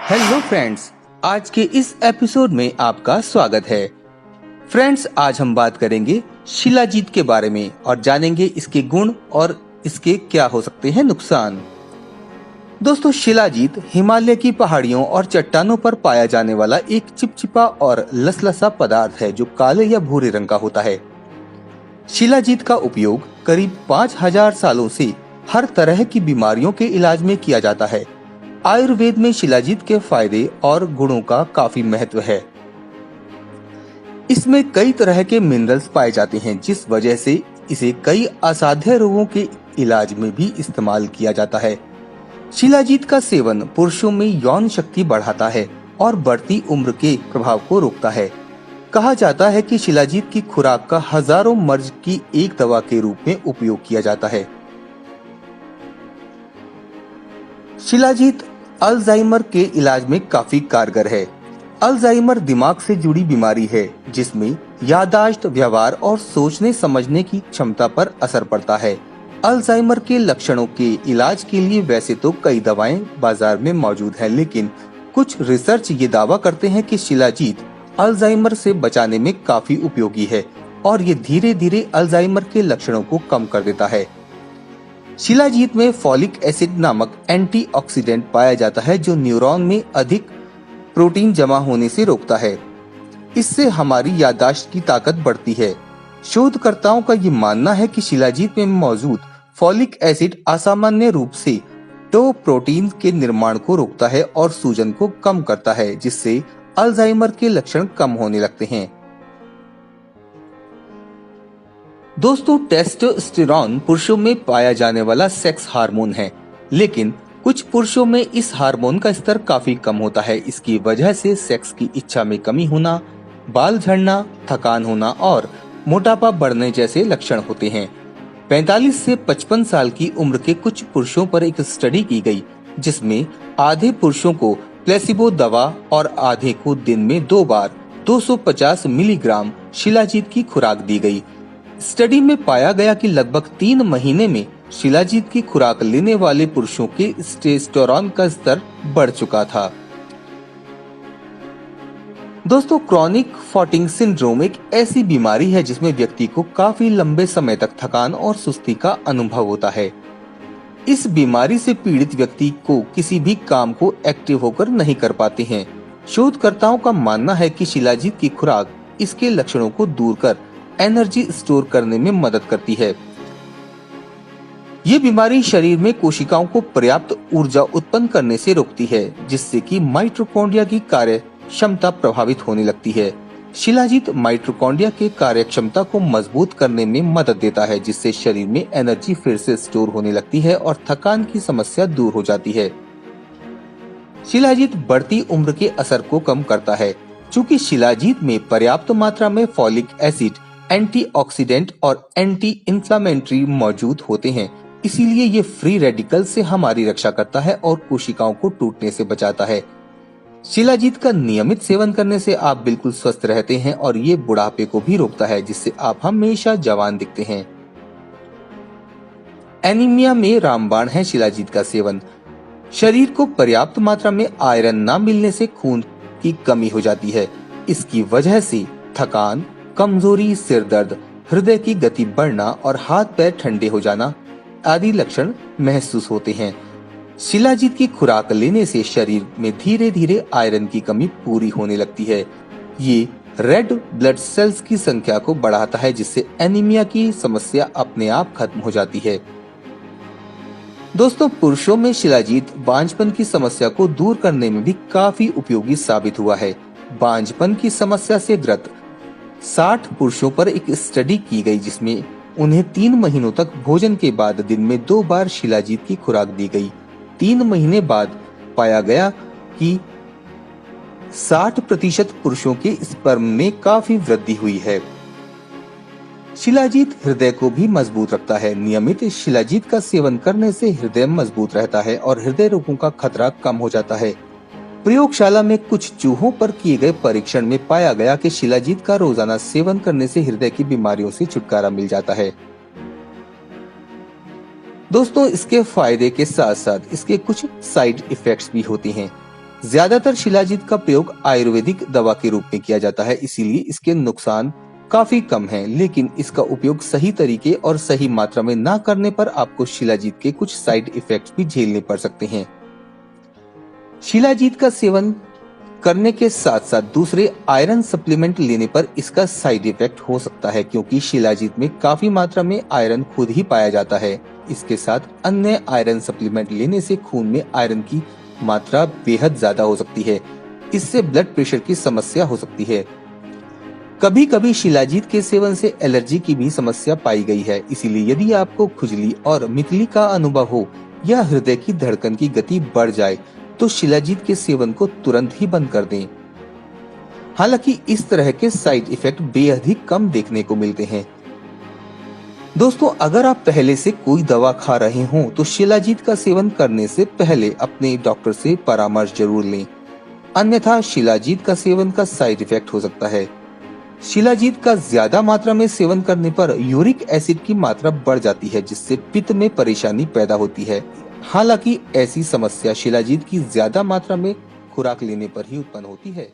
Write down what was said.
Hello friends, आज के इस एपिसोड में आपका स्वागत है। फ्रेंड्स, आज हम बात करेंगे शिलाजीत के बारे में और जानेंगे इसके गुण और इसके क्या हो सकते हैं नुकसान। दोस्तों, शिलाजीत हिमालय की पहाड़ियों और चट्टानों पर पाया जाने वाला एक चिपचिपा और लसलसा पदार्थ है जो काले या भूरे रंग का होता है। शिलाजीत का उपयोग करीब 5000 सालों से हर तरह की बीमारियों के इलाज में किया जाता है। आयुर्वेद में शिलाजीत के फायदे और गुणों का काफी महत्व है। इसमें कई तरह के मिनरल्स पाए जाते हैं, जिस वजह से इसे कई असाध्य रोगों के इलाज में भी इस्तेमाल किया जाता है। शिलाजीत का सेवन पुरुषों में यौन शक्ति बढ़ाता है और बढ़ती उम्र के प्रभाव को रोकता है। कहा जाता है कि शिलाजीत की खुराक का हजारों मर्ज की एक दवा के रूप में उपयोग किया जाता है। शिलाजीत अल्जाइमर के इलाज में काफी कारगर है। अल्जाइमर दिमाग से जुड़ी बीमारी है जिसमें याददाश्त, व्यवहार और सोचने समझने की क्षमता पर असर पड़ता है। अल्जाइमर के लक्षणों के इलाज के लिए वैसे तो कई दवाएं बाजार में मौजूद हैं, लेकिन कुछ रिसर्च ये दावा करते हैं कि शिलाजीत अल्जाइमर से बचाने में काफी उपयोगी है और ये धीरे धीरे अल्जाइमर के लक्षणों को कम कर देता है। शिलाजीत में फॉलिक एसिड नामक एंटीऑक्सीडेंट पाया जाता है जो न्यूरॉन में अधिक प्रोटीन जमा होने से रोकता है। इससे हमारी याददाश्त की ताकत बढ़ती है। शोधकर्ताओं का ये मानना है कि शिलाजीत में मौजूद फॉलिक एसिड असामान्य रूप से टो प्रोटीन के निर्माण को रोकता है और सूजन को कम करता है, जिससे अल्जाइमर के लक्षण कम होने लगते हैं। दोस्तों, टेस्टोस्टेरोन पुरुषों में पाया जाने वाला सेक्स हार्मोन है, लेकिन कुछ पुरुषों में इस हार्मोन का स्तर काफी कम होता है। इसकी वजह से सेक्स की इच्छा में कमी होना, बाल झड़ना, थकान होना और मोटापा बढ़ने जैसे लक्षण होते हैं। 45 से 55 साल की उम्र के कुछ पुरुषों पर एक स्टडी की गई, जिसमें आधे पुरुषों को प्लेसिबो दवा और आधे को दिन में 2 बार 250 मिलीग्राम शिलाजीत की खुराक दी गई। स्टडी में पाया गया कि लगभग 3 महीने में शिलाजीत की खुराक लेने वाले पुरुषों के टेस्टोस्टेरोन का स्तर बढ़ चुका था। दोस्तों, क्रॉनिक फटिग सिंड्रोम एक ऐसी बीमारी है जिसमें व्यक्ति को काफी लंबे समय तक थकान और सुस्ती का अनुभव होता है। इस बीमारी से पीड़ित व्यक्ति को किसी भी काम को एक्टिव होकर नहीं कर पाते हैं। शोधकर्ताओं का मानना है कि शिलाजीत की खुराक इसके लक्षणों को दूर कर एनर्जी स्टोर करने में मदद करती है। ये बीमारी शरीर में कोशिकाओं को पर्याप्त ऊर्जा उत्पन्न करने से रोकती है, जिससे कि माइटोकॉन्ड्रिया की कार्य क्षमता प्रभावित होने लगती है। शिलाजीत माइटोकॉन्ड्रिया के कार्य क्षमता को मजबूत करने में मदद देता है, जिससे शरीर में एनर्जी फिर से स्टोर होने लगती है और थकान की समस्या दूर हो जाती है। शिलाजीत बढ़ती उम्र के असर को कम करता है। चूँकि शिलाजीत में पर्याप्त मात्रा में फॉलिक एसिड, एंटीऑक्सीडेंट और एंटी इंफ्लेमेटरी मौजूद होते हैं, इसीलिए ये फ्री रेडिकल से हमारी रक्षा करता है और कोशिकाओं को टूटने से बचाता है। शिलाजीत का नियमित सेवन करने से आप बिल्कुल स्वस्थ रहते हैं और ये बुढ़ापे को भी रोकता है, जिससे आप हमेशा जवान दिखते हैं। एनीमिया में रामबाण है शिलाजीत का सेवन। शरीर को पर्याप्त मात्रा में आयरन न मिलने से खून की कमी हो जाती है। इसकी वजह से थकान, कमजोरी, सिर दर्द, हृदय की गति बढ़ना और हाथ पैर ठंडे हो जाना आदि लक्षण महसूस होते हैं। शिलाजीत की खुराक लेने से शरीर में धीरे धीरे आयरन की कमी पूरी होने लगती है। ये रेड ब्लड सेल्स की संख्या को बढ़ाता है, जिससे एनीमिया की समस्या अपने आप खत्म हो जाती है। दोस्तों, पुरुषों में शिलाजीत बांझपन की समस्या को दूर करने में भी काफी उपयोगी साबित हुआ है। बांझपन की समस्या से ग्रस्त 60 पुरुषों पर एक स्टडी की गई, जिसमें उन्हें 3 महीनों तक भोजन के बाद दिन में 2 बार शिलाजीत की खुराक दी गई। 3 महीने बाद पाया गया कि 60% पुरुषों के स्पर्म में काफी वृद्धि हुई है। शिलाजीत हृदय को भी मजबूत रखता है। नियमित शिलाजीत का सेवन करने से हृदय मजबूत रहता है और हृदय रोगों का खतरा कम हो जाता है। प्रयोगशाला में कुछ चूहों पर किए गए परीक्षण में पाया गया कि शिलाजीत का रोजाना सेवन करने से हृदय की बीमारियों से छुटकारा मिल जाता है। दोस्तों, इसके फायदे के साथ साथ इसके कुछ साइड इफेक्ट्स भी होते हैं। ज्यादातर शिलाजीत का प्रयोग आयुर्वेदिक दवा के रूप में किया जाता है, इसीलिए इसके नुकसान काफी कम हैं, लेकिन इसका उपयोग सही तरीके और सही मात्रा में ना करने पर आपको शिलाजीत के कुछ साइड इफेक्ट्स भी झेलने पड़ सकते हैं। शिलाजीत का सेवन करने के साथ साथ दूसरे आयरन सप्लीमेंट लेने पर इसका साइड इफेक्ट हो सकता है, क्योंकि शिलाजीत में काफी मात्रा में आयरन खुद ही पाया जाता है। इसके साथ अन्य आयरन सप्लीमेंट लेने से खून में आयरन की मात्रा बेहद ज्यादा हो सकती है। इससे ब्लड प्रेशर की समस्या हो सकती है। कभी कभी शिलाजीत के सेवन से एलर्जी की भी समस्या पाई गई है, इसीलिए यदि आपको खुजली और मितली का अनुभव हो या हृदय की धड़कन की गति बढ़ जाए तो शिलाजीत के सेवन को तुरंत ही बंद कर दें। हालांकि इस तरह के साइड इफेक्ट बेहद ही कम देखने को मिलते हैं। दोस्तों, अगर आप पहले से कोई दवा खा रहे हो तो शिलाजीत का सेवन करने से पहले अपने डॉक्टर से परामर्श जरूर लें, अन्यथा शिलाजीत का सेवन का साइड इफेक्ट हो सकता है। शिलाजीत का ज्यादा मात्रा में सेवन करने पर यूरिक एसिड की मात्रा बढ़ जाती है, जिससे पित्त में परेशानी पैदा होती है। हालांकि ऐसी समस्या शिलाजीत की ज्यादा मात्रा में खुराक लेने पर ही उत्पन्न होती है।